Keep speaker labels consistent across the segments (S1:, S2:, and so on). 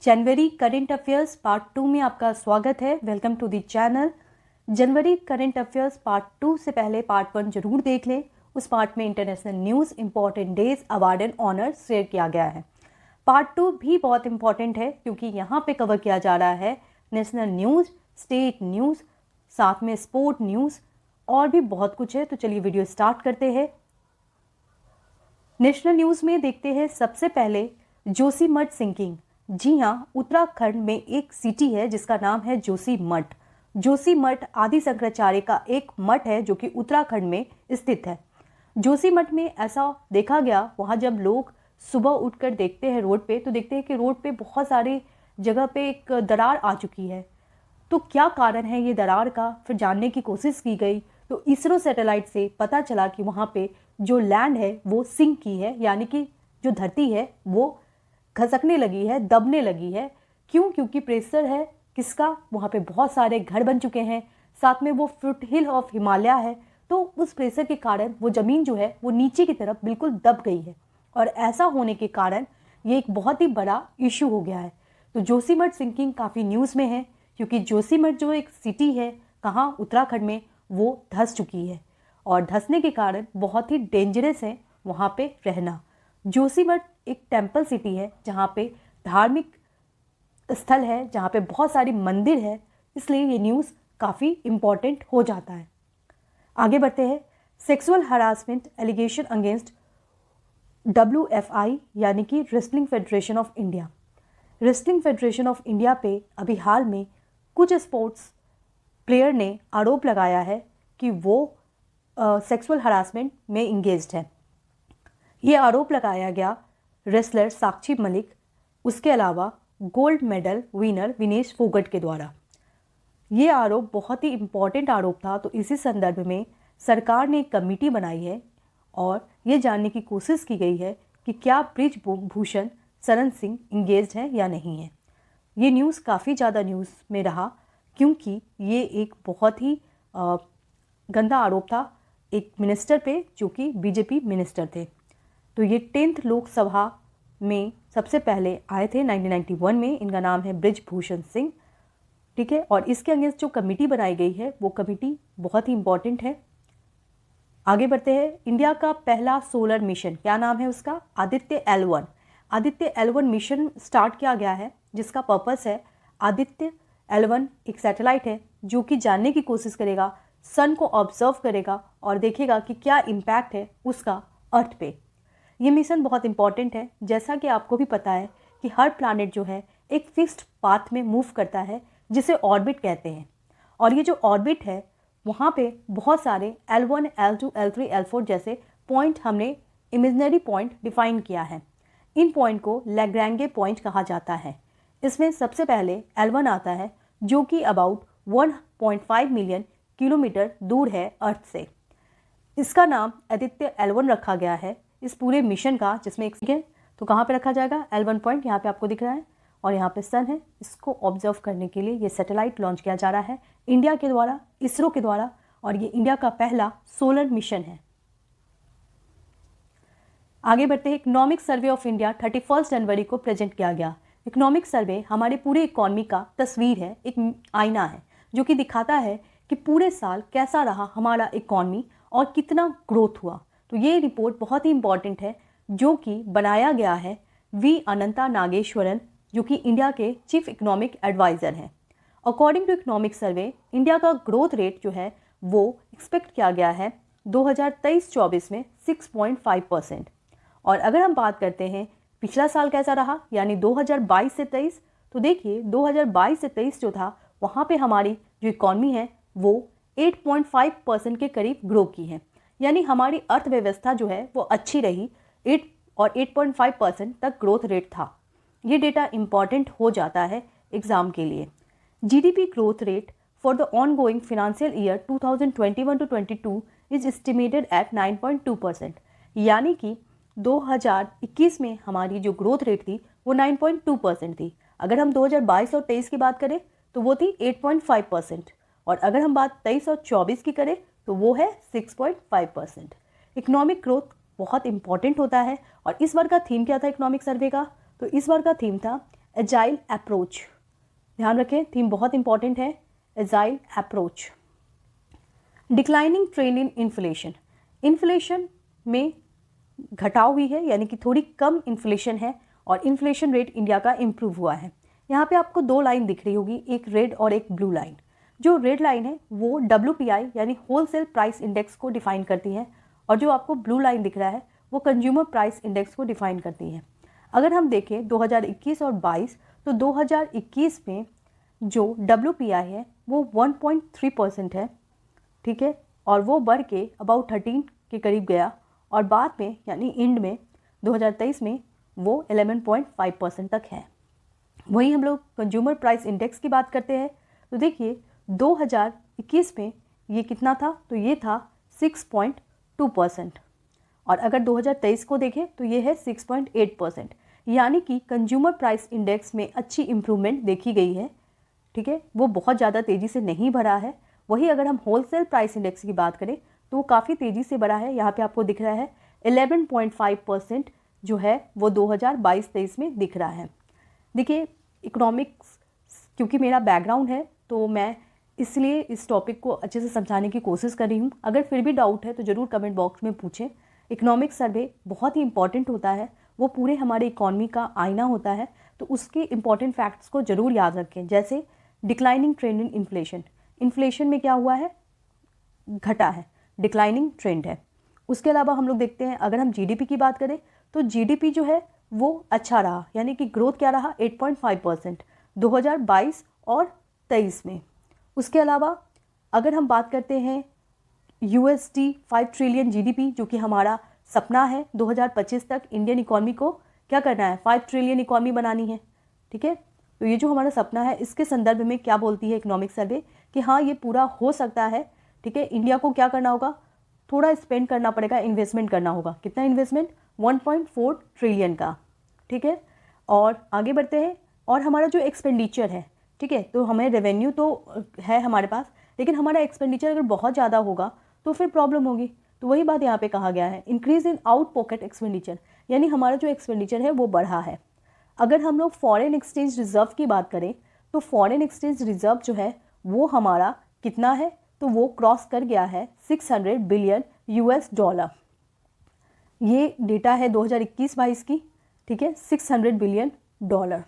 S1: जनवरी current affairs part 2 में आपका स्वागत है। Welcome to the channel. जनवरी करंट अफेयर्स पार्ट 2 से पहले पार्ट 1 जरूर देख लें। उस पार्ट में international news, important days, award and honour share किया गया है। पार्ट 2 भी बहुत इंपॉर्टेंट है क्योंकि यहाँ पे कवर किया जा रहा है नेशनल न्यूज़, स्टेट न्यूज़, साथ में स्पोर्ट न्यूज़ और भी बहुत कुछ है। तो चलिए वीडियो स्टार्ट करते हैं। नेशनल न्यूज़ में देखते हैं सबसे पहले जोशीमठ सिंकिंग। जी हाँ, उत्तराखंड में एक सिटी है जिसका नाम है जोशीमठ। जोशीमठ आदि शंकराचार्य का एक मठ है जो कि उत्तराखंड में स्थित है। जोशीमठ में ऐसा देखा गया, वहाँ जब लोग सुबह उठकर देखते हैं रोड पे, तो देखते हैं कि रोड पे बहुत सारी जगह पे एक दरार आ चुकी है। तो क्या कारण है ये दरार का, फिर जानने की कोशिश की गई तो इसरो सैटेलाइट से पता चला कि वहाँ पे जो लैंड है वो सिंक की है, यानी कि जो धरती है वो खसकने लगी है, दबने लगी है। क्यों? क्योंकि प्रेशर है किसका, वहाँ पे बहुत सारे घर बन चुके हैं, साथ में वो फुट हिल ऑफ हिमालय है। तो उस प्रेशर के कारण वो ज़मीन जो है वो नीचे की तरफ बिल्कुल दब गई है और ऐसा होने के कारण ये एक बहुत ही बड़ा इशू हो गया है। तो जोशीमठ सिंकिंग काफ़ी न्यूज़ में है क्योंकि जोशीमठ जो एक सिटी है कहाँ, उत्तराखंड में, वो धंस चुकी है और धंसने के कारण बहुत ही डेंजरस है वहाँ पे रहना। जोशीमठ एक टेम्पल सिटी है जहाँ पे धार्मिक स्थल है, जहाँ पे बहुत सारी मंदिर है, इसलिए ये न्यूज़ काफ़ी इम्पॉर्टेंट हो जाता है। आगे बढ़ते हैं। Sexual harassment allegation against WFI यानी कि wrestling federation of India. Wrestling federation of India पे अभी हाल में कुछ स्पोर्ट्स प्लेयर ने आरोप लगाया है कि वो सेक्सुअल हरासमेंट में इंगेज्ड है। ये आरोप लगाया गया रेसलर साक्षी मलिक, उसके अलावा gold medal winner Vinesh Phogat के द्वारा। ये आरोप बहुत ही इम्पॉर्टेंट आरोप था। तो इसी संदर्भ में सरकार ने एक कमेटी बनाई है और ये जानने की कोशिश की गई है कि क्या ब्रिजभूषण शरण सिंह इंगेज्ड है या नहीं है। ये न्यूज़ काफ़ी ज़्यादा न्यूज़ में रहा क्योंकि ये एक बहुत ही गंदा आरोप था एक मिनिस्टर पे जो कि बीजेपी मिनिस्टर थे। तो ये 10th लोकसभा में सबसे पहले आए थे 1991 में। इनका नाम है ब्रिजभूषण सिंह, ठीक है। और इसके अगेंस्ट जो कमेटी बनाई गई है वो कमेटी बहुत ही इंपॉर्टेंट है। आगे बढ़ते हैं। इंडिया का पहला सोलर मिशन, क्या नाम है उसका? Aditya L1। Aditya L1 mission start किया गया है जिसका पर्पस है, आदित्य L1 एक सैटेलाइट है जो कि जानने की कोशिश करेगा, सन को ऑब्जर्व करेगा और देखेगा कि क्या इम्पैक्ट है उसका अर्थ पे। ये मिशन बहुत इंपॉर्टेंट है। जैसा कि आपको भी पता है कि हर प्लैनेट जो है एक फिक्स्ड पाथ में मूव करता है जिसे ऑर्बिट कहते हैं। और ये जो ऑर्बिट है वहाँ पे बहुत सारे L1, L2, L3, L4 जैसे पॉइंट हमने इमेजिनरी पॉइंट डिफाइन किया है। इन पॉइंट को लैग्रैंगे पॉइंट कहा जाता है। इसमें सबसे पहले L1 आता है जो कि अबाउट 1.5 मिलियन किलोमीटर दूर है अर्थ से। इसका नाम आदित्य L1 रखा गया है इस पूरे मिशन का, जिसमें एक है तो कहाँ पे रखा जाएगा? L1 पॉइंट यहाँ पे आपको दिख रहा है और यहाँ पे सन है। इसको ऑब्जर्व करने के लिए ये सैटेलाइट लॉन्च किया जा रहा है इंडिया के द्वारा, इसरो के द्वारा, और ये इंडिया का पहला सोलर मिशन है। आगे बढ़ते हैं। इकोनॉमिक सर्वे ऑफ इंडिया 31 जनवरी को प्रेजेंट किया गया। इकोनॉमिक सर्वे हमारे पूरे इकॉनमी का तस्वीर है, एक आईना है जो कि दिखाता है कि पूरे साल कैसा रहा हमारा इकॉनमी और कितना ग्रोथ हुआ। तो ये रिपोर्ट बहुत ही इंपॉर्टेंट है जो कि बनाया गया है V अनंता नागेश्वरन जो कि इंडिया के चीफ इकोनॉमिक एडवाइज़र हैं। According to economic survey India का ग्रोथ रेट जो है वो एक्सपेक्ट किया गया है 2023-24 में 6.5%। और अगर हम बात करते हैं पिछला साल कैसा रहा, यानी 2022 से 23, तो देखिए 2022 से 23 जो था वहाँ पे हमारी जो इकॉनमी है वो 8.5% के करीब ग्रो की है, यानी हमारी अर्थव्यवस्था जो है वो अच्छी रही। 8.5% तक ग्रोथ रेट था। ये डेटा इंपॉर्टेंट हो जाता है एग्जाम के लिए। GDP growth rate for the ongoing financial year 2021-22 is estimated at 9.2%, यानी कि 2021 में हमारी जो ग्रोथ रेट थी वो 9.2% थी। अगर हम 2022 और 23 की बात करें तो वो थी 8.5%, और अगर हम बात 23 और 24 की करें तो वो है 6.5%। इकोनॉमिक ग्रोथ बहुत इंपॉर्टेंट होता है। और इस बार का थीम क्या था इकोनॉमिक सर्वे का? तो इस बार का थीम था एजाइल अप्रोच, ध्यान रखें थीम बहुत इंपॉर्टेंट है, एजाइल अप्रोच। डिक्लाइनिंग ट्रेंड इन इन्फ्लेशन, इन्फ्लेशन में घटाव हुई है, यानी कि थोड़ी कम इन्फ्लेशन है और इन्फ्लेशन रेट इंडिया का इम्प्रूव हुआ है। यहाँ पे आपको दो लाइन दिख रही होगी, एक रेड और एक ब्लू लाइन। जो रेड लाइन है वो WPI यानी होलसेल प्राइस इंडेक्स को डिफाइन करती है और जो आपको ब्लू लाइन दिख रहा है वो कंज्यूमर प्राइस इंडेक्स को डिफाइन करती है। अगर हम देखें 2021 और 22, तो 2021 में जो WPI है वो 1.3% है, ठीक है, और वो बढ़ के अबाउट 13 के करीब गया और बाद में यानी एंड में 2023 में वो 11.5% तक है। वहीं हम लोग कंज्यूमर प्राइस इंडेक्स की बात करते हैं तो देखिए 2021 में ये कितना था, तो ये था 6.2% और अगर 2023 को देखें तो ये है 6.8%, यानी कि कंज्यूमर प्राइस इंडेक्स में अच्छी इम्प्रूवमेंट देखी गई है, ठीक है, वो बहुत ज़्यादा तेज़ी से नहीं बढ़ा है। वही अगर हम होलसेल प्राइस इंडेक्स की बात करें तो वो काफ़ी तेज़ी से बढ़ा है, यहाँ पे आपको दिख रहा है 11.5% जो है वो 2022-23 में दिख रहा है। देखिए इकोनॉमिक्स क्योंकि मेरा बैकग्राउंड है तो मैं इसलिए इस टॉपिक को अच्छे से समझाने की कोशिश कर रही हूँ। अगर फिर भी डाउट है तो ज़रूर कमेंट बॉक्स में पूछें। इकोनॉमिक सर्वे बहुत ही इंपॉर्टेंट होता है, वो पूरे हमारे इकॉनमी का आईना होता है, तो उसके इंपॉर्टेंट फैक्ट्स को ज़रूर याद रखें। जैसे डिक्लाइनिंग ट्रेंड इन इन्फ्लेशन, इन्फ्लेशन में क्या हुआ है, घटा है, डिक्लाइनिंग ट्रेंड है। उसके अलावा हम लोग देखते हैं अगर हम GDP की बात करें तो GDP जो है वो अच्छा रहा, यानी कि ग्रोथ क्या रहा 8.5% 2022 और 23 में। उसके अलावा अगर हम बात करते हैं USD 5 ट्रिलियन GDP जो कि हमारा सपना है 2025 तक इंडियन इकॉनमी को क्या करना है, 5 ट्रिलियन इकॉनमी बनानी है, ठीक है। तो ये जो हमारा सपना है इसके संदर्भ में क्या बोलती है इकोनॉमिक सर्वे कि हाँ ये पूरा हो सकता है, ठीक है। इंडिया को क्या करना होगा, थोड़ा स्पेंड करना पड़ेगा, इन्वेस्टमेंट करना होगा। कितना इन्वेस्टमेंट, 1.4 ट्रिलियन का, ठीक है। और आगे बढ़ते हैं, और हमारा जो एक्सपेंडिचर है, ठीक है, तो हमें रेवेन्यू तो है हमारे पास, लेकिन हमारा एक्सपेंडिचर अगर बहुत ज़्यादा होगा तो फिर प्रॉब्लम होगी। तो वही बात यहाँ पे कहा गया है, increase in out pocket expenditure, यानी हमारा जो एक्सपेंडिचर है वो बढ़ा है। अगर हम लोग फॉरेन एक्सचेंज रिजर्व की बात करें तो फॉरेन एक्सचेंज रिजर्व जो है वो हमारा कितना है, तो वो क्रॉस कर गया है 600 बिलियन US डॉलर। ये डेटा है 2021-22 की, ठीक है, 600 बिलियन डॉलर।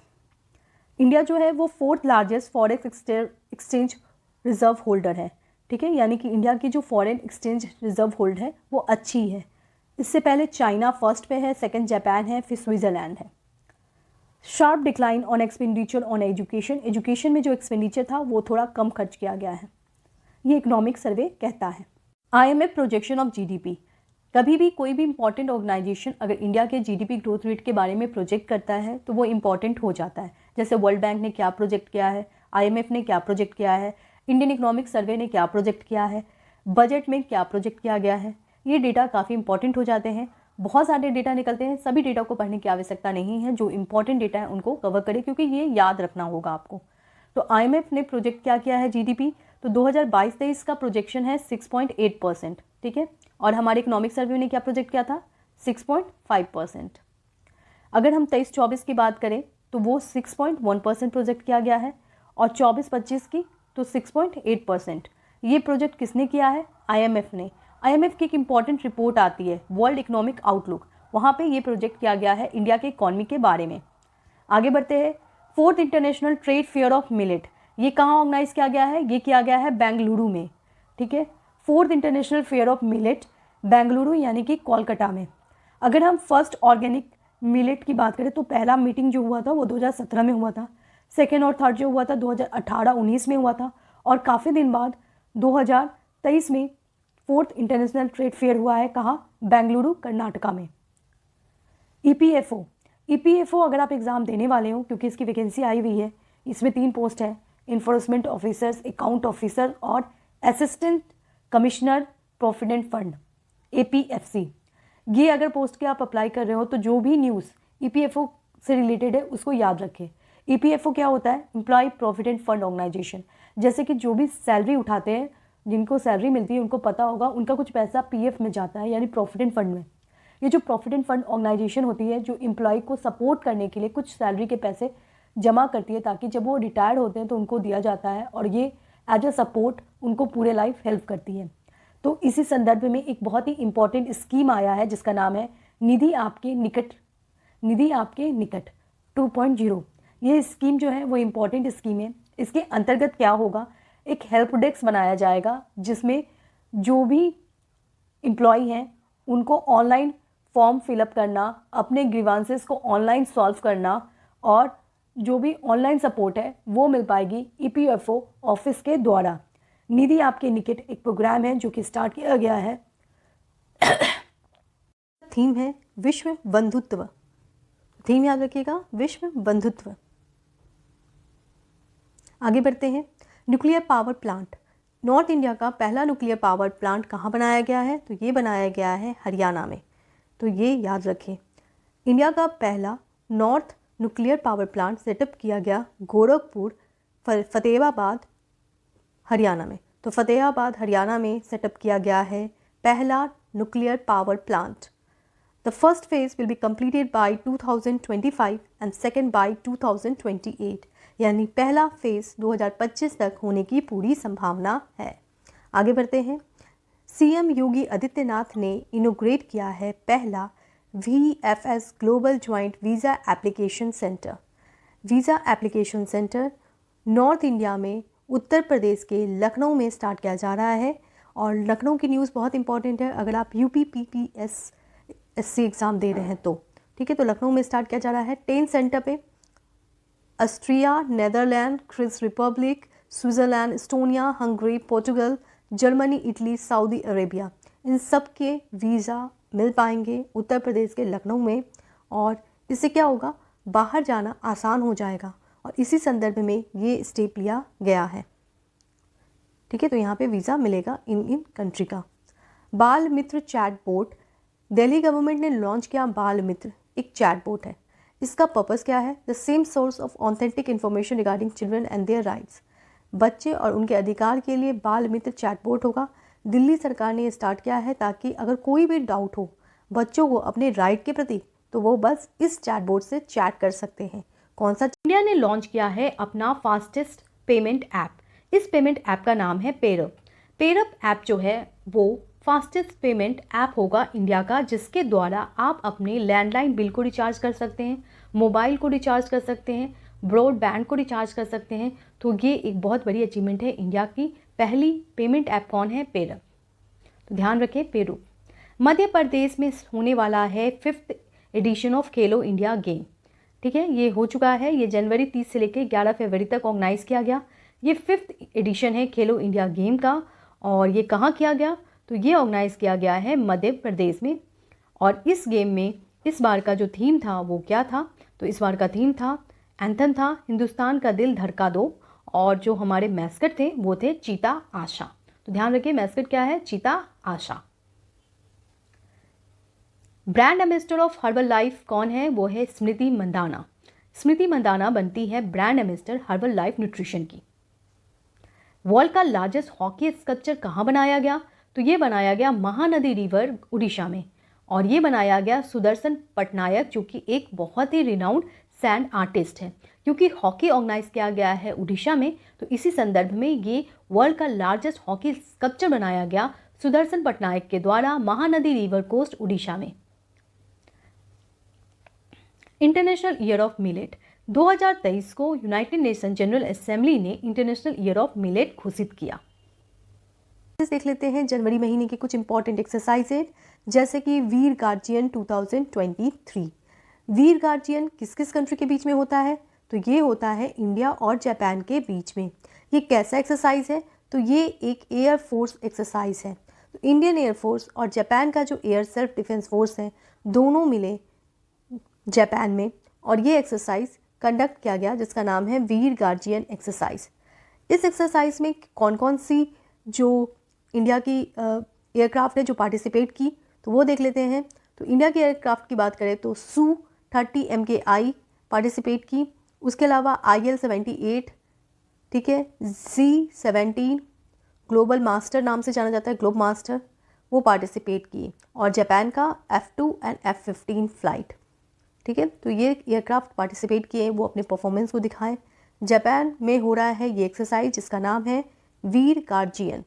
S1: इंडिया जो है वो 4th largest forex exchange reserve holder है, ठीक है, यानी कि इंडिया की जो फॉरेन एक्सचेंज रिजर्व होल्ड है वो अच्छी है। इससे पहले चाइना फर्स्ट पे है, सेकंड जापान है, फिर स्विट्ज़रलैंड है। Sharp decline on expenditure on education, education में जो एक्सपेंडिचर था वो थोड़ा कम खर्च किया गया है, ये इकोनॉमिक सर्वे कहता है। IMF प्रोजेक्शन ऑफ GDP, कभी भी कोई भी इंपॉर्टेंट ऑर्गेनाइजेशन अगर इंडिया के GDP ग्रोथ रेट के बारे में प्रोजेक्ट करता है तो वो इंपॉर्टेंट हो जाता है। जैसे वर्ल्ड बैंक ने क्या प्रोजेक्ट किया है, IMF ने क्या प्रोजेक्ट किया है, इंडियन इकोनॉमिक सर्वे ने क्या प्रोजेक्ट किया है, बजट में क्या प्रोजेक्ट किया गया है, ये डेटा काफ़ी इंपॉर्टेंट हो जाते हैं। बहुत सारे डेटा निकलते हैं, सभी डेटा को पढ़ने की आवश्यकता नहीं है, जो इंपॉर्टेंट डेटा है उनको कवर करें क्योंकि ये याद रखना होगा आपको। तो IMF ने प्रोजेक्ट क्या किया है GDP, तो 2022-23 का प्रोजेक्शन है 6.8%, ठीक है, और हमारे इकोनॉमिक सर्वे ने क्या प्रोजेक्ट किया था 6.5%। अगर हम 23-24 की बात करें तो वो 6.1% प्रोजेक्ट किया गया है और 24-25 की तो 6.8%। ये प्रोजेक्ट किसने किया है, IMF ने। IMF की एक इंपॉर्टेंट रिपोर्ट आती है वर्ल्ड इकोनॉमिक आउटलुक, वहाँ पे ये प्रोजेक्ट किया गया है इंडिया के इकॉनमी के बारे में। आगे बढ़ते हैं, 4th international trade fair of millet, ये कहाँ ऑर्गेनाइज किया गया है, ये किया गया है बेंगलुरु में, ठीक है। 4th international fair of millet Bengaluru यानी कि कोलकाता में। अगर हम फर्स्ट ऑर्गेनिक मिलेट की बात करें तो पहला मीटिंग जो हुआ था वो 2017 में हुआ था, सेकेंड और थर्ड जो हुआ था 2018-19 में हुआ था, और काफ़ी दिन बाद 2023 में 4th इंटरनेशनल ट्रेड फेयर हुआ है, कहाँ, बेंगलुरु कर्नाटका में। EPFO अगर आप एग्ज़ाम देने वाले हो, क्योंकि इसकी वैकेंसी आई हुई है, इसमें 3 पोस्ट है, इन्फोर्समेंट ऑफिसर्स, अकाउंट ऑफिसर और assistant commissioner provident fund, APFC। ये अगर पोस्ट के आप अप्लाई कर रहे हो तो जो भी न्यूज़ EPFO से रिलेटेड है उसको याद रखें। EPFO क्या होता है, एम्प्लॉय प्रोविडेंट फंड ऑर्गेनाइजेशन। जैसे कि जो भी सैलरी उठाते हैं, जिनको सैलरी मिलती है उनको पता होगा उनका कुछ पैसा PF में जाता है, यानी प्रोविडेंट फंड में। ये जो प्रोविडेंट फंड ऑर्गेनाइजेशन होती है जो एम्प्लॉय को सपोर्ट करने के लिए कुछ सैलरी के पैसे जमा करती है ताकि जब वो रिटायर्ड होते हैं तो उनको दिया जाता है और ये एज अ सपोर्ट उनको पूरे लाइफ हेल्प करती है। तो इसी संदर्भ में एक बहुत ही इम्पॉर्टेंट स्कीम आया है जिसका नाम है निधि आपके निकट, निधि आपके निकट 2.0। ये स्कीम जो है वो इम्पॉर्टेंट स्कीम है। इसके अंतर्गत क्या होगा, एक हेल्प डेस्क बनाया जाएगा जिसमें जो भी एम्प्लॉय हैं उनको ऑनलाइन फॉर्म फिलअप करना, अपने ग्रीवांसेस को ऑनलाइन सॉल्व करना और जो भी ऑनलाइन सपोर्ट है वो मिल पाएगी ईपीएफओ ऑफिस के द्वारा। निधि आपके निकट एक प्रोग्राम है जो कि स्टार्ट किया गया है। थीम है विश्व बंधुत्व, थीम याद रखिएगा, विश्व बंधुत्व। आगे बढ़ते हैं। Nuclear power plant, north India का पहला न्यूक्लियर पावर प्लांट कहाँ बनाया गया है, तो ये बनाया गया है हरियाणा में। तो ये याद रखें, इंडिया का पहला north nuclear power plant setup किया गया गोरखपुर फतेहाबाद हरियाणा में। तो फतेहाबाद हरियाणा में सेटअप किया गया है पहला nuclear power plant. The first phase will be completed by 2025 and second by 2028, यानी पहला फेज 2025 तक होने की पूरी संभावना है। आगे बढ़ते हैं। सीएम योगी आदित्यनाथ ने इनोग्रेट किया है पहला VFS global joint visa application centre. Visa application centre north India में उत्तर प्रदेश के लखनऊ में स्टार्ट किया जा रहा है। और लखनऊ की न्यूज़ बहुत इंपॉर्टेंट है अगर आप UPPSC एग्ज़ाम दे रहे हैं तो, ठीक है। तो लखनऊ में स्टार्ट किया जा रहा है 10 सेंटर पे। Austria, Netherlands, Czech Republic, Switzerland, Estonia, Hungary, Portugal, Germany, Italy, Saudi Arabia, इन सब के वीज़ा मिल पाएंगे उत्तर प्रदेश के लखनऊ में। और इससे क्या होगा, बाहर जाना आसान हो जाएगा और इसी संदर्भ में ये स्टेप लिया गया है, ठीक है। तो यहाँ पे वीज़ा मिलेगा इन कंट्री का। बाल मित्र चैट बोट, दिल्ली गवर्नमेंट ने लॉन्च किया बाल मित्र, एक चैट बोट है। इसका पर्पस क्या है, the same source of authentic information regarding children and their rights. बच्चे और उनके अधिकार के लिए बाल मित्र चैटबॉट होगा। दिल्ली सरकार ने स्टार्ट किया है ताकि अगर कोई भी डाउट हो बच्चों को अपने राइट के प्रति तो वो बस इस चैटबॉट से चैट कर सकते हैं। कौन सा, इंडिया ने लॉन्च किया है अपना फास्टेस्ट पेमेंट ऐप। इस पेमेंट ऐप का नाम है पेरप। पेरप ऐप जो है वो फास्टेस्ट पेमेंट ऐप होगा इंडिया का, जिसके द्वारा आप अपने लैंडलाइन बिल को रिचार्ज कर सकते हैं, मोबाइल को रिचार्ज कर सकते हैं, ब्रॉडबैंड को रिचार्ज कर सकते हैं। तो ये एक बहुत बड़ी अचीवमेंट है। इंडिया की पहली पेमेंट ऐप कौन है, पेरप। तो ध्यान रखें पेरू। मध्य प्रदेश में होने वाला है 5th addition of Khelo India game, ठीक है। ये हो चुका है, ये जनवरी 30 से लेकर 11 फरवरी तक ऑर्गेनाइज किया गया। ये 5th एडिशन है खेलो इंडिया गेम का। और ये कहाँ किया गया, तो ये ऑर्गेनाइज किया गया है मध्य प्रदेश में। और इस गेम में इस बार का जो थीम था वो क्या था, तो इस बार का थीम था, एंथम था हिंदुस्तान का दिल धड़का दो। और जो हमारे मैस्कट थे वो थे चीता आशा। तो ध्यान रखिए मैस्कट क्या है, चीता Asha. Brand ambassador of Herbalife कौन है, वो है स्मृति मंदाना। स्मृति मंदाना बनती है brand ambassador herbal life nutrition की। वर्ल्ड का लार्जेस्ट हॉकी स्कल्पचर कहाँ बनाया गया, तो ये बनाया गया महानदी रिवर उड़ीसा में। और ये बनाया गया सुदर्शन पटनायक, जो कि एक बहुत ही रिनाउंड सैंड आर्टिस्ट है। क्योंकि हॉकी ऑर्गेनाइज किया गया है उड़ीसा में, तो इसी संदर्भ में ये वर्ल्ड का लार्जेस्ट हॉकी स्कल्पचर बनाया गया सुदर्शन पटनायक के द्वारा महानदी रिवर कोस्ट उड़ीसा में। इंटरनेशनल ईयर ऑफ मिलेट 2023 को यूनाइटेड नेशन जनरल असेंबली ने इंटरनेशनल ईयर ऑफ मिलेट घोषित किया। देख लेते हैं जनवरी महीने के कुछ इंपॉर्टेंट एक्सरसाइजेज, जैसे कि वीर गार्जियन 2023। वीर गार्जियन किस किस कंट्री के बीच में होता है, तो ये होता है इंडिया और जापान के बीच में। ये कैसा एक्सरसाइज है, तो ये एक एयर फोर्स एक्सरसाइज है। तो इंडियन एयरफोर्स और जापान का जो एयर सेल्फ डिफेंस फोर्स है दोनों मिले जापान में और ये एक्सरसाइज कंडक्ट किया गया, जिसका नाम है वीर गार्जियन एक्सरसाइज। इस एक्सरसाइज में कौन कौन सी जो इंडिया की एयरक्राफ्ट है जो पार्टिसिपेट की, तो वो देख लेते हैं। तो इंडिया के एयरक्राफ्ट की बात करें तो Su-30 MKI पार्टिसिपेट की। उसके अलावा IL-78, ठीक है, Z-17 ग्लोबल मास्टर नाम से जाना जाता है, ग्लोब मास्टर, वो पार्टिसिपेट की। और जापान का F-2 एंड F-15 फ्लाइट, ठीक ठीक है। तो ये एयरक्राफ्ट पार्टिसिपेट किए, वो अपने परफॉर्मेंस को दिखाएं। जापान में हो रहा है ये एक्सरसाइज जिसका नाम है वीर गार्जियन।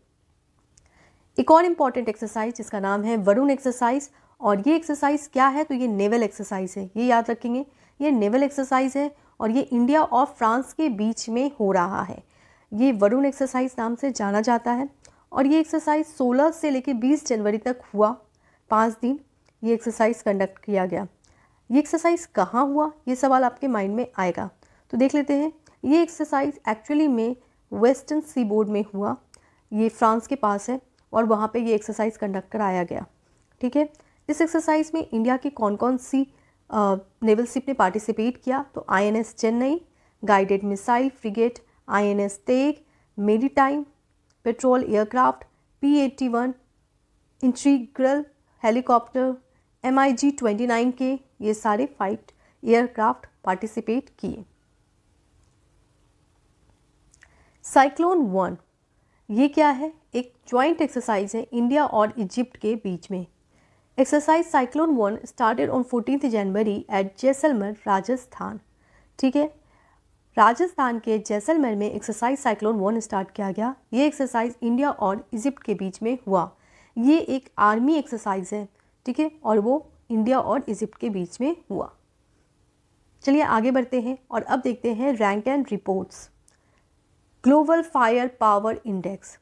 S1: एक और इम्पॉर्टेंट एक्सरसाइज जिसका नाम है वरुण एक्सरसाइज, और ये एक्सरसाइज क्या है, तो ये नेवल एक्सरसाइज है, ये याद रखेंगे, ये नेवल एक्सरसाइज है और ये इंडिया और फ्रांस के बीच में हो रहा है। ये वरुण एक्सरसाइज नाम से जाना जाता है और ये एक्सरसाइज 16 से लेकर 20 जनवरी तक हुआ, 5 दिन ये एक्सरसाइज कंडक्ट किया गया। ये एक्सरसाइज कहाँ हुआ, ये सवाल आपके माइंड में आएगा, तो देख लेते हैं। ये एक्सरसाइज एक्चुअली में वेस्टर्न सी बोर्ड में हुआ, ये फ्रांस के पास है और वहाँ पे ये एक्सरसाइज कंडक्ट कराया गया, ठीक है। इस एक्सरसाइज में इंडिया की कौन कौन सी नेवल शिप ने पार्टिसिपेट किया, तो INS Chennai, guided missile frigate INS Teg, maritime patrol aircraft P-81, integral helicopter MiG-29K, ये सारे फाइट एयरक्राफ्ट पार्टिसिपेट किए। साइक्लोन 1 ये क्या है, एक जॉइंट एक्सरसाइज है इंडिया और इजिप्ट के बीच में। Exercise cyclone 1 started on 14 January at Jaisalmer Rajasthan, ठीक है। राजस्थान के जैसलमेर में एक्सरसाइज साइक्लोन 1 स्टार्ट किया गया। ये एक्सरसाइज इंडिया और इजिप्ट के बीच में हुआ। ये एक आर्मी एक्सरसाइज है, ठीक है, और वो इंडिया और इजिप्ट के बीच में हुआ। चलिए आगे बढ़ते हैं और अब देखते हैं rank and reports. Global fire power index.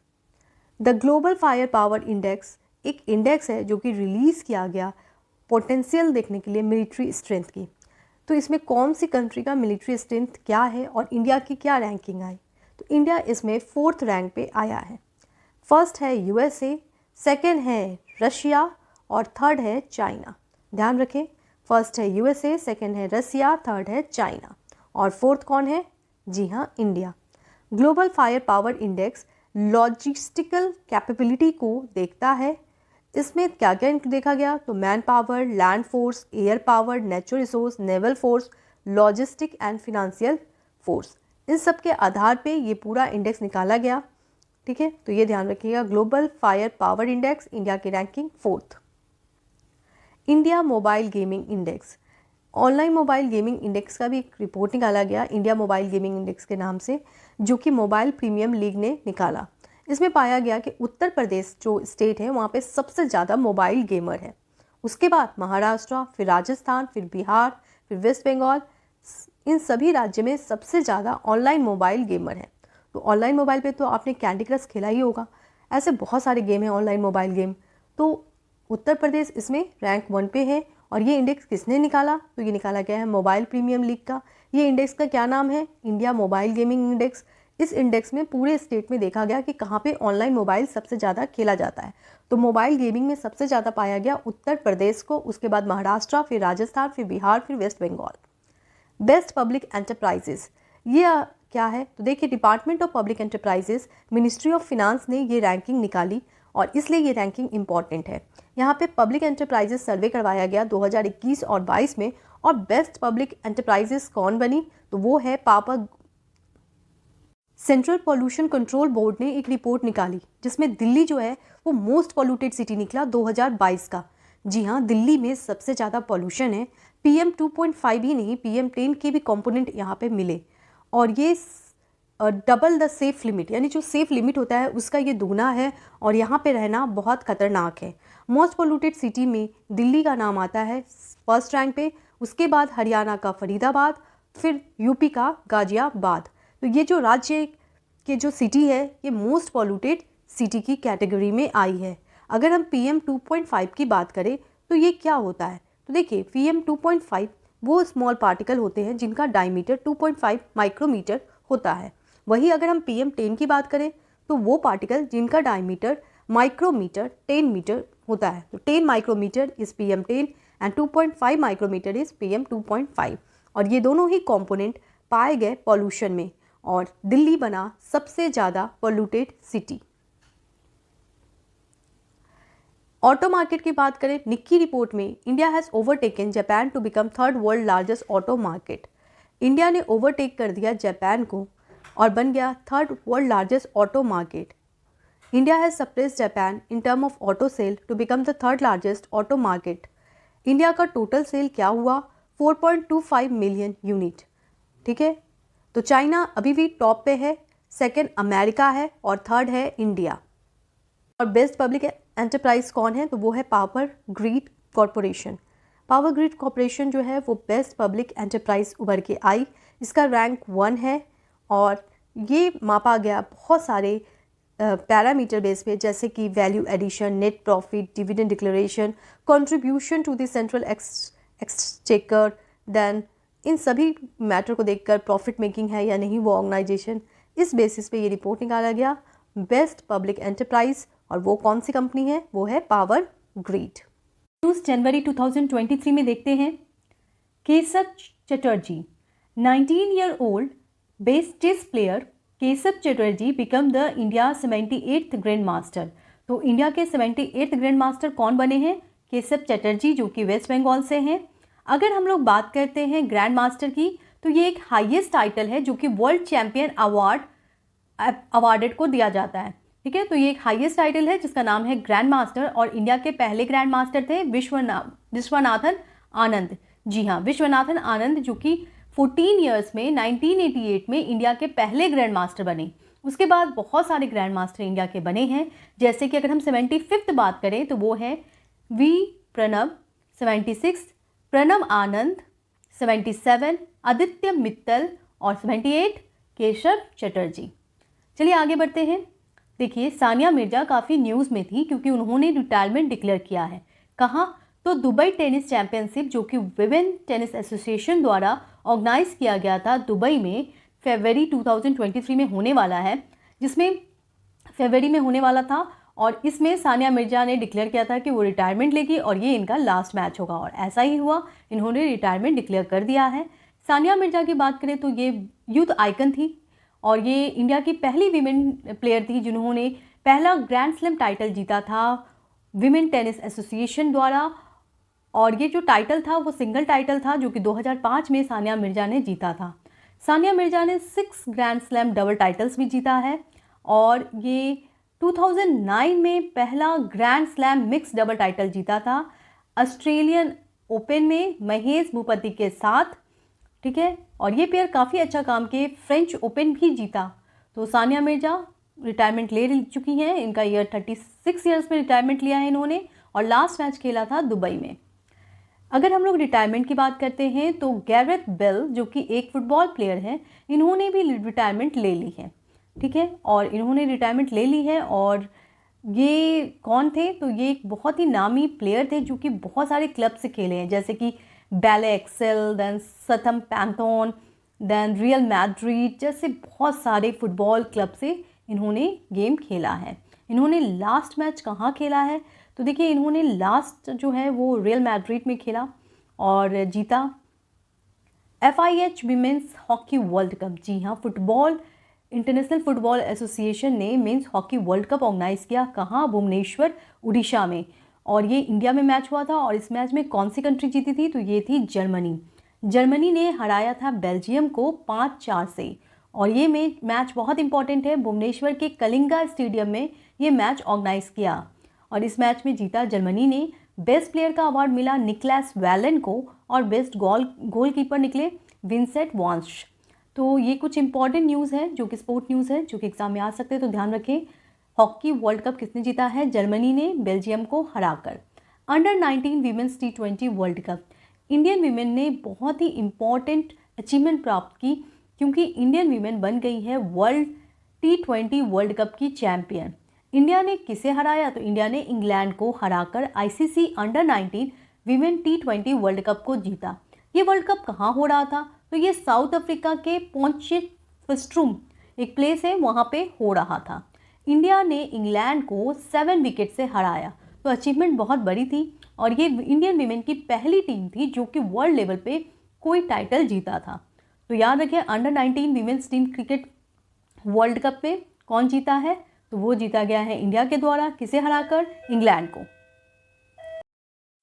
S1: The global fire power index एक इंडेक्स है जो कि रिलीज़ किया गया पोटेंशियल देखने के लिए मिलिट्री स्ट्रेंथ की। तो इसमें कौन सी कंट्री का मिलिट्री स्ट्रेंथ क्या है और इंडिया की क्या रैंकिंग आई, तो इंडिया इसमें 4th रैंक पे आया है। फर्स्ट है USA, सेकेंड है रशिया और थर्ड है चाइना। ध्यान रखें, फर्स्ट है USA, सेकेंड है रसिया, थर्ड है चाइना और फोर्थ कौन है, जी हाँ India. Global fire power index logistical capability को देखता है। इसमें क्या क्या देखा गया, तो man power, land force, air power, natural resource, naval force, logistic and financial force, इन सब के आधार पे ये पूरा इंडेक्स निकाला गया, ठीक है। तो ये ध्यान रखिएगा, global fire power index, India की ranking 4th। India mobile gaming index, online mobile gaming index का भी एक रिपोर्ट निकाला गया इंडिया मोबाइल गेमिंग इंडेक्स के नाम से, जो कि मोबाइल प्रीमियम लीग ने निकाला। इसमें पाया गया कि उत्तर प्रदेश जो स्टेट है वहाँ पे सबसे ज़्यादा मोबाइल गेमर है, उसके बाद महाराष्ट्र, फिर राजस्थान, फिर बिहार, फिर वेस्ट बंगाल, इन सभी राज्य में सबसे ज़्यादा ऑनलाइन मोबाइल गेमर है। तो ऑनलाइन मोबाइल पे तो आपने कैंडी क्रश खेला ही होगा, ऐसे बहुत सारे गेम हैं ऑनलाइन मोबाइल गेम। तो उत्तर प्रदेश इसमें रैंक 1 पे है और ये इंडेक्स किसने निकाला, तो ये निकाला गया है मोबाइल प्रीमियम लीग का। ये इंडेक्स का क्या नाम है, इंडिया मोबाइल गेमिंग इंडेक्स। इस इंडेक्स में पूरे स्टेट में देखा गया कि कहाँ पे ऑनलाइन मोबाइल सबसे ज़्यादा खेला जाता है। तो मोबाइल गेमिंग में सबसे ज़्यादा पाया गया उत्तर प्रदेश को, उसके बाद महाराष्ट्र, फिर राजस्थान, फिर बिहार, फिर west Bengal. Best public enterprises, ये क्या है, तो देखिए department of public enterprises, ministry of finance ने ये रैंकिंग निकाली और इसलिए ये रैंकिंग इंपॉर्टेंट है। यहाँ पे पब्लिक एंटरप्राइजेस सर्वे करवाया गया 2021 और 22 में, और बेस्ट पब्लिक एंटरप्राइजेस कौन बनी, तो वो है पापा। सेंट्रल पॉल्यूशन कंट्रोल बोर्ड ने एक रिपोर्ट निकाली जिसमें दिल्ली जो है वो मोस्ट पॉल्यूटेड सिटी निकला 2022 का। जी हाँ, दिल्ली में सबसे ज़्यादा पॉल्यूशन है। PM 2.5 ही नहीं, PM10 के भी कंपोनेंट यहाँ पे मिले और ये डबल द सेफ लिमिट, यानी जो सेफ लिमिट होता है उसका ये दुगना है और यहाँ पे रहना बहुत खतरनाक है। मोस्ट पोल्यूटेड सिटी में दिल्ली का नाम आता है फर्स्ट रैंक पे, उसके बाद हरियाणा का फरीदाबाद, फिर यूपी का गाजियाबाद। तो ये जो राज्य के जो सिटी है ये मोस्ट पोल्यूटेड सिटी की कैटेगरी में आई है। अगर हम PM 2.5 की बात करें तो ये क्या होता है, तो देखिए PM 2.5 वो स्मॉल पार्टिकल होते हैं जिनका डायमीटर 2.5 माइक्रोमीटर होता है। वही अगर हम PM10 की बात करें तो वो पार्टिकल जिनका डायमीटर माइक्रोमीटर 10 मीटर होता है। तो 10 micrometre is PM10 and 2.5 micrometre is PM 2.5, और ये दोनों ही कंपोनेंट पाए गए पॉल्यूशन में और दिल्ली बना सबसे ज़्यादा पॉल्यूटेड सिटी। ऑटो मार्केट की बात करें, निक्की रिपोर्ट में India has overtaken Japan to become 3rd world largest auto market. India ने ओवरटेक कर दिया जापान को और बन गया 3rd world largest auto market. India has surpassed Japan in term of auto sale to become the 3rd largest auto market. India का total sale क्या हुआ, 4.25 मिलियन यूनिट। ठीक है, तो चाइना अभी भी टॉप पे है, सेकंड अमेरिका है और थर्ड है इंडिया। और बेस्ट पब्लिक एंटरप्राइज कौन है, तो वो है power grid corporation. Power grid corporation जो है वो बेस्ट पब्लिक एंटरप्राइज उभर के आई, इसका रैंक 1 है और ये मापा गया बहुत सारे पैरामीटर बेस पे, जैसे कि value addition, net profit, dividend declaration, contribution to the central exchequer, then इन सभी मैटर को देखकर प्रॉफिट मेकिंग है या नहीं वो ऑर्गेनाइजेशन, इस बेसिस पे ये रिपोर्ट निकाला गया बेस्ट पब्लिक एंटरप्राइज। और वो कौन सी कंपनी है, वो है पावर ग्रिड। न्यूज़ जनवरी 2023 में देखते हैं, Keshav Chatterjee 19 year old best chess player Keshav Chatterjee become the India 78th grand master. तो इंडिया के 78th ग्रैंड मास्टर कौन बने हैं, केशव चटर्जी, जो कि वेस्ट बंगाल से हैं। अगर हम लोग बात करते हैं ग्रैंड मास्टर की, तो ये एक हाईएस्ट टाइटल है जो कि वर्ल्ड चैंपियन अवार्डेड को दिया जाता है। ठीक है, तो ये एक हाईएस्ट टाइटल है जिसका नाम है ग्रैंड मास्टर। और इंडिया के पहले ग्रैंड मास्टर थे विश्वनाथन आनंद। जी हाँ, विश्वनाथन आनंद, जो कि 14 ईयर्स में 1988 में इंडिया के पहले ग्रैंड मास्टर बने। उसके बाद बहुत सारे ग्रैंड मास्टर इंडिया के बने हैं, जैसे कि अगर हम 75th बात करें तो वो है वी प्रणव 76, प्रणव आनंद 77, आदित्य मित्तल और 78 केशव चटर्जी। चलिए आगे बढ़ते हैं। देखिए, सानिया मिर्जा काफ़ी न्यूज़ में थी क्योंकि उन्होंने रिटायरमेंट डिक्लेयर किया है। कहाँ, तो दुबई टेनिस चैंपियनशिप, जो कि विमेन टेनिस एसोसिएशन द्वारा ऑर्गेनाइज किया गया था दुबई में, फरवरी 2023 में होने वाला है, जिसमें फरवरी में होने वाला था। और इसमें सानिया मिर्जा ने डिक्लेयर किया था कि वो रिटायरमेंट लेगी और ये इनका लास्ट मैच होगा, और ऐसा ही हुआ, इन्होंने रिटायरमेंट डिक्लेयर कर दिया है। सानिया मिर्जा की बात करें तो ये यूथ आइकन थी और ये इंडिया की पहली वीमेन प्लेयर थी जिन्होंने पहला ग्रैंड स्लैम टाइटल जीता था विमेन टेनिस एसोसिएशन द्वारा। और ये जो टाइटल था वो सिंगल टाइटल था, जो कि 2005 में सानिया मिर्जा ने जीता था। सानिया मिर्जा ने 6 ग्रैंड स्लैम डबल टाइटल्स भी जीता है और ये 2009 में पहला grand slam mix double title जीता था ऑस्ट्रेलियन ओपन में महेश भूपति के साथ। ठीक है, और ये पेयर काफ़ी अच्छा काम किए, फ्रेंच ओपन भी जीता। तो सानिया मिर्जा रिटायरमेंट ले चुकी हैं, इनका ईयर 36 ईयर्स में रिटायरमेंट लिया है इन्होंने, और लास्ट मैच खेला था दुबई में। अगर हम लोग रिटायरमेंट की बात करते हैं तो गैरेथ बेल, जो कि एक फुटबॉल प्लेयर हैं, इन्होंने भी रिटायरमेंट ले ली है। ठीक है, और इन्होंने रिटायरमेंट ले ली है। और ये कौन थे, तो ये एक बहुत ही नामी प्लेयर थे जो कि बहुत सारे क्लब से खेले हैं, जैसे कि बैले एक्सेल, then Southampton, then Real Madrid, जैसे बहुत सारे फुटबॉल क्लब से इन्होंने गेम खेला है। इन्होंने लास्ट मैच कहाँ खेला है, तो देखिए इन्होंने लास्ट जो है वो रियल मैड्रिड में खेला और जीता FIH women's hockey world cup. जी हाँ, फुटबॉल इंटरनेशनल फुटबॉल एसोसिएशन ने men's hockey world cup organise किया, कहाँ, भुवनेश्वर उड़ीसा में। और ये इंडिया में मैच हुआ था और इस मैच में कौन सी कंट्री जीती थी, तो ये थी जर्मनी। जर्मनी ने हराया था बेल्जियम को 5-4 से। और ये मैच बहुत इंपॉर्टेंट है, भुवनेश्वर के कलिंगा स्टेडियम में ये मैच ऑर्गेनाइज किया और इस मैच में जीता जर्मनी ने। बेस्ट प्लेयर का अवार्ड मिला निकलास वैलन को और बेस्ट गोलकीपर निकले विंसेंट वॉन्श। तो ये कुछ इंपॉर्टेंट न्यूज़ है जो कि स्पोर्ट न्यूज़ है, जो कि एग्जाम में आ सकते हैं, तो ध्यान रखें। हॉकी वर्ल्ड कप किसने जीता है, जर्मनी ने बेल्जियम को हराकर। Under 19 women's T20 world cup, Indian women ने बहुत ही इंपॉर्टेंट अचीवमेंट प्राप्त की, क्योंकि इंडियन वीमेन बन गई है वर्ल्ड T20 वर्ल्ड कप की चैंपियन। इंडिया ने किसे हराया, तो इंडिया ने इंग्लैंड को हराकर ICC under 19 women T20 world cup को जीता। ये वर्ल्ड कप कहाँ हो रहा था, तो ये साउथ अफ्रीका के पोचेफस्ट्रूम एक प्लेस है, वहाँ पे हो रहा था। इंडिया ने इंग्लैंड को 7 विकेट से हराया, तो अचीवमेंट बहुत बड़ी थी और ये इंडियन वीमेन की पहली टीम थी जो कि वर्ल्ड लेवल पे कोई टाइटल जीता था। तो याद रखिए, under 19 women's team cricket world cup में कौन जीता है, तो वो जीता गया है इंडिया के द्वारा, किसे हराकर, इंग्लैंड को।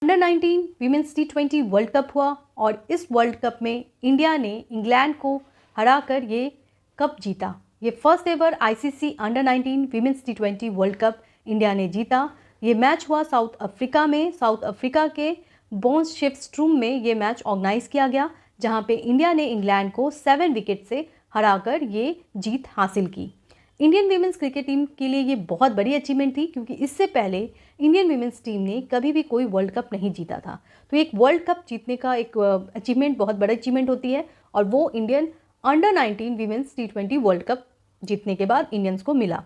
S1: Under 19 women's T20 world cup हुआ और इस वर्ल्ड कप में इंडिया ने इंग्लैंड को हराकर ये कप जीता। ये first ever ICC under 19 women's T20 world cup India ने जीता। ये मैच हुआ साउथ अफ्रीका में, साउथ अफ्रीका के बॉन्सशेफ्स्ट्रूम में ये मैच ऑर्गेनाइज किया गया, जहां पे इंडिया ने इंग्लैंड को 7 विकेट से हराकर ये जीत हासिल की। इंडियन वीमेंस क्रिकेट टीम के लिए ये बहुत बड़ी अचीवमेंट थी, क्योंकि इससे पहले इंडियन वीमेंस टीम ने कभी भी कोई वर्ल्ड कप नहीं जीता था। तो एक वर्ल्ड कप जीतने का एक अचीवमेंट बहुत बड़ा अचीवमेंट होती है, और वो Indian under 19 women's T20 world cup जीतने के बाद इंडियंस को मिला।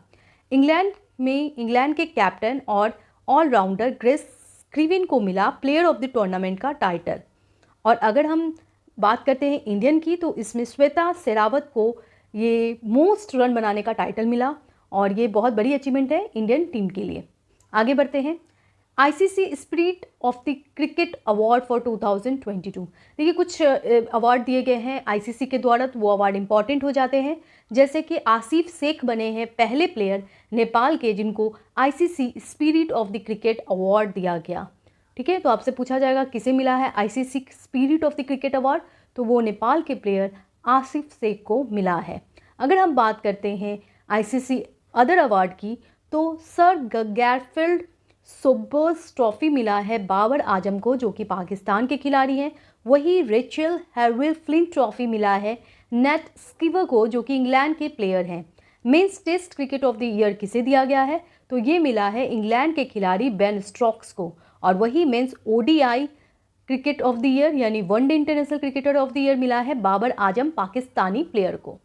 S1: इंग्लैंड के कैप्टन और ऑलराउंडर ग्रेस क्रिविन को मिला प्लेयर ऑफ द टूर्नामेंट का टाइटल। और अगर हम बात करते हैं इंडियन की, तो इसमें श्वेता शेरावत को ये मोस्ट रन बनाने का टाइटल मिला, और ये बहुत बड़ी अचीवमेंट है इंडियन टीम के लिए। आगे बढ़ते हैं। ICC spirit of the cricket award for 2022। देखिए, कुछ अवार्ड दिए गए हैं आईसीसी के द्वारा, तो वो अवार्ड इंपॉर्टेंट हो जाते हैं। जैसे कि आसिफ शेख बने हैं पहले प्लेयर नेपाल के जिनको ICC spirit of the cricket award दिया गया। ठीक है, तो आपसे पूछा जाएगा किसे मिला है ICC spirit of the cricket award, तो वो नेपाल के प्लेयर आसिफ शेख को मिला है। अगर हम बात करते हैं आईसीसी अदर अवार्ड की, तो सर गैरफील्ड सोबर्स ट्रॉफी मिला है बाबर आजम को, जो कि पाकिस्तान के खिलाड़ी हैं। वही रेचल हैरविल फ्लिंट ट्रॉफी मिला है नेट स्कीवर को, जो कि इंग्लैंड के प्लेयर हैं। Men's test cricket of the year किसे दिया गया है, तो ये मिला है इंग्लैंड के खिलाड़ी बेन स्टोक्स को। और वही men's ODI cricket of the year यानी one day international cricketer of the year मिला है बाबर आजम पाकिस्तानी प्लेयर को।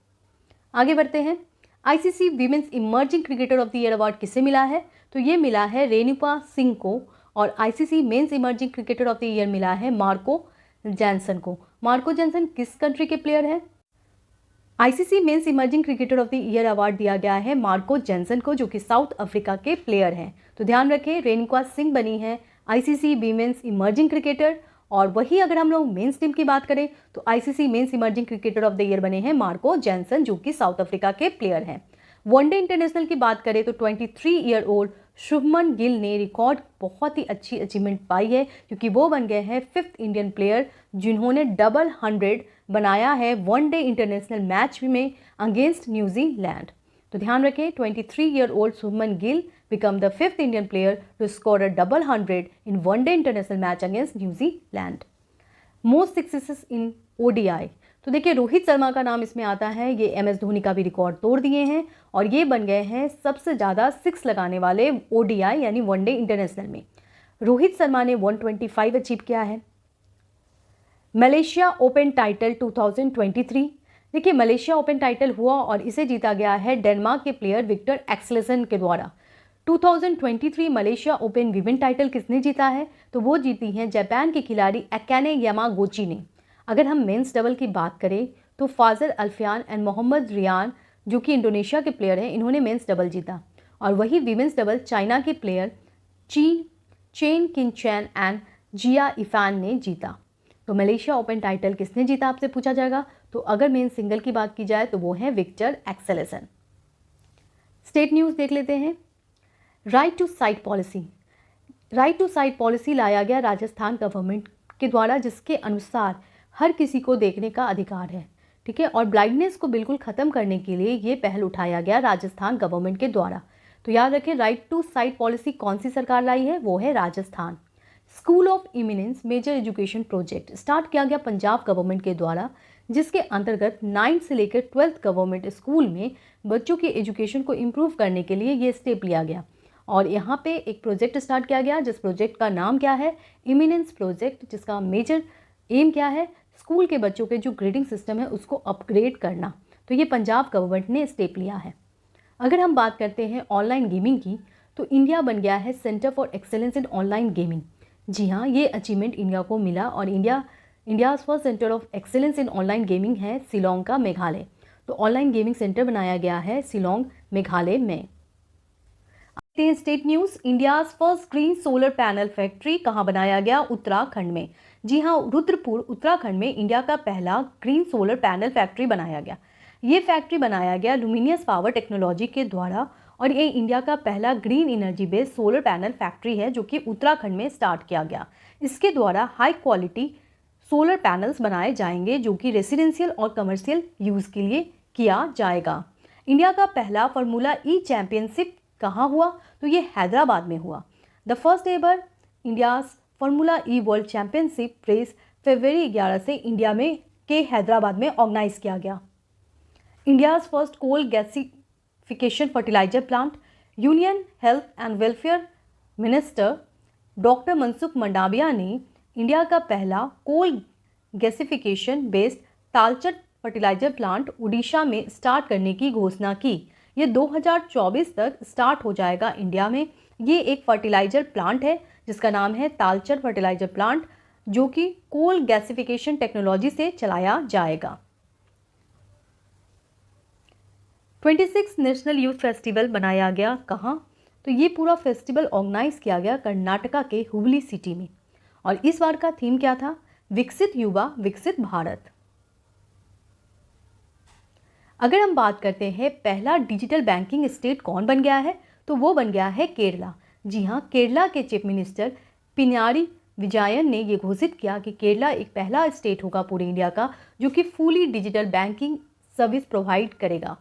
S1: आगे बढ़ते हैं। ICC women's emerging cricketer of the year award किसे मिला है, तो ये मिला है रेणुका सिंह को। और ICC men's emerging cricketer of the year मिला है मार्को जैनसन को। मार्को जैनसन किस कंट्री के प्लेयर हैं? ICC men's emerging cricketer of the year award दिया गया है मार्को जैनसन को, जो कि साउथ अफ्रीका के प्लेयर हैं। तो ध्यान रखें, रेणुका सिंह बनी है आईसीसी वीमेंस इमर्जिंग क्रिकेटर। और वही अगर हम लोग मेंस टीम की बात करें, तो ICC men's emerging cricketer of the year बने हैं मार्को जैनसन, जो कि साउथ अफ्रीका के प्लेयर हैं। वनडे इंटरनेशनल की बात करें तो 23 ईयर ओल्ड शुभमन गिल ने रिकॉर्ड बहुत ही अच्छी अचीवमेंट पाई है, क्योंकि वो बन गए हैं 5th इंडियन प्लेयर जिन्होंने डबल 100 बनाया है वनडे इंटरनेशनल मैच में अगेंस्ट न्यूजीलैंड। तो ध्यान रखें, 23 year old Shubman Gill become the 5th Indian player to score a double 100 in one-day international match against New Zealand. Most successes in ODI. तो देखिए, रोहित शर्मा का नाम इसमें आता है। ये MS धोनी का भी रिकॉर्ड तोड़ दिए हैं, और ये बन गए हैं सबसे ज़्यादा 6 लगाने वाले ODI यानी वनडे इंटरनेशनल में। रोहित शर्मा ने 125 अचीव किया है। Malaysia open title 2023। देखिए, मलेशिया ओपन टाइटल हुआ और इसे जीता गया है डेनमार्क के प्लेयर विक्टर एक्सेल्सन के द्वारा। 2023 मलेशिया ओपन वीमेन टाइटल किसने जीता है, तो वो जीती हैं जापान के खिलाड़ी अकाने यामागुची ने। अगर हम मेंस डबल की बात करें, तो फाजर अल्फियान एंड मोहम्मद रियान, जो कि इंडोनेशिया के प्लेयर हैं, इन्होंने मेंस डबल जीता। और वही वीमेंस डबल चाइना के प्लेयर चेन किनचैन एंड जिया इफान ने जीता। तो मलेशिया ओपन टाइटल किसने जीता आपसे पूछा जाएगा, तो अगर मेंस सिंगल की बात की जाए तो वो है विक्टर एक्सेल्सन। स्टेट न्यूज़ देख लेते हैं। Right to sight policy. Right to sight policy लाया गया राजस्थान गवर्नमेंट के द्वारा, जिसके अनुसार हर किसी को देखने का अधिकार है। ठीक है, और ब्लाइंडनेस को बिल्कुल ख़त्म करने के लिए ये पहल उठाया गया राजस्थान गवर्नमेंट के द्वारा। तो याद रखें, राइट टू साइट पॉलिसी कौन सी सरकार लाई है, वो है Rajasthan. School of eminence major education project start किया गया पंजाब गवर्नमेंट के द्वारा, जिसके अंतर्गत 9th से लेकर 12th गवर्नमेंट स्कूल में बच्चों के एजुकेशन को इम्प्रूव करने के लिए ये स्टेप लिया गया। और यहाँ पे एक प्रोजेक्ट स्टार्ट किया गया, जिस प्रोजेक्ट का नाम क्या है, इमिनेंस प्रोजेक्ट, जिसका मेजर एम क्या है, स्कूल के बच्चों के जो ग्रेडिंग सिस्टम है उसको अपग्रेड करना। तो ये पंजाब गवर्नमेंट ने स्टेप लिया है। अगर हम बात करते हैं ऑनलाइन गेमिंग की, तो इंडिया बन गया है center for excellence in online gaming. जी हाँ, ये अचीवमेंट इंडिया को मिला, और India's first center of excellence in online gaming है शिलोंग का मेघालय। तो ऑनलाइन गेमिंग सेंटर बनाया गया है शिलोंग मेघालय में। State news. India's first green solar panel factory कहाँ बनाया गया, उत्तराखंड में। जी हाँ, रुद्रपुर उत्तराखंड में इंडिया का पहला ग्रीन सोलर पैनल फैक्ट्री बनाया गया। ये फैक्ट्री बनाया गया लुमिनियस पावर टेक्नोलॉजी के द्वारा, और ये इंडिया का पहला green energy based solar panel factory है, जो कि उत्तराखंड में स्टार्ट किया गया। इसके द्वारा हाई क्वालिटी सोलर पैनल्स बनाए जाएंगे, जो कि रेसिडेंशियल और कमर्शियल यूज़ के लिए किया जाएगा। इंडिया का पहला फार्मूला ई चैंपियनशिप कहाँ हुआ, तो ये हैदराबाद में हुआ। The first ever India's formula E world championship race फरवरी 11 से इंडिया में के हैदराबाद में ऑर्गेनाइज किया गया। India's first coal gasification fertilizer plant. Union health and welfare minister doctor Mansukh Mandaviya ने इंडिया का पहला coal gasification based Talcher fertilizer plant Orissa में स्टार्ट करने की घोषणा की। ये 2024 तक स्टार्ट हो जाएगा इंडिया में। ये एक फर्टिलाइजर प्लांट है जिसका नाम है तालचट फर्टिलाइजर प्लांट, जो कि कोल गैसिफिकेशन टेक्नोलॉजी से चलाया जाएगा। 26 नेशनल यूथ फेस्टिवल बनाया गया कहाँ? तो ये पूरा फेस्टिवल ऑर्गेनाइज किया गया कर्नाटका के हुबली सिटी में। और इस बार का थीम क्या था? विकसित युवा विकसित भारत। अगर हम बात करते हैं पहला डिजिटल बैंकिंग स्टेट कौन बन गया है, तो वो बन गया है केरला। जी हाँ, केरला के चीफ मिनिस्टर पिनारी विजयन ने ये घोषित किया कि केरला एक पहला स्टेट होगा पूरे इंडिया का जो कि fully digital banking service provide करेगा।